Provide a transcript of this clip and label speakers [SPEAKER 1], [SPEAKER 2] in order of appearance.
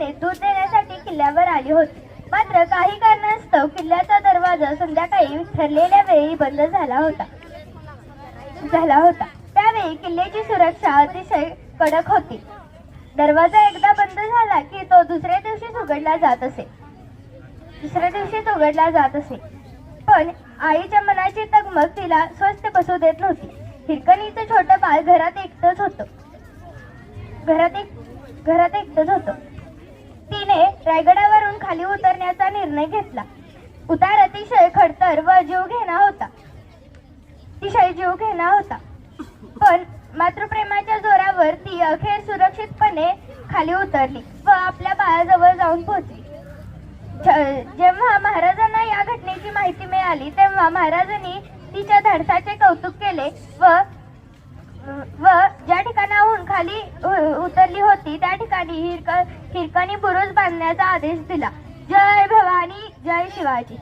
[SPEAKER 1] हिरकणीप्रमाणे दूध देण्यासाठी किल्ल्यावर आली होती. मात्र काही कारणास्तव किल्ल्याचा दरवाजा संध्याकाळी ठरलेल्या वेळी बंद झाला होता. त्यावेळी किल्ल्याची सुरक्षा अतिशय कडक होती. दरवाजा एकदा बंद झाला की तो दुसऱ्या दिवशीच उघडला जात असे. पण आईच्या मनाची तगमग तिला स्वस्थ बसू देत नव्हती. हिरकणीचं छोटं बाळ घरात एकटंच होतं. तिने रायगडावरून खाली उतरण्याचा निर्णय घेतला. उतार अतिशय खडतर व जीव घेणा होता. पण मातृप्रेमाच्या जोरावर ती अखेर सुरक्षितपणे खाली उतरली व आपल्या बाळाजवळ जाऊन पोहोचली. जेव्हा महाराजांना या घटनेची माहिती मिळाली तेव्हा महाराजांनी तिच्या धाडसाचे कौतुक केले व ज्या ठिकाणाहून खाली उतरली होती त्या ठिकाणी हिरकणी बुरुज बांधण्याचा आदेश दिला. जय भवानी, जय शिवाजी.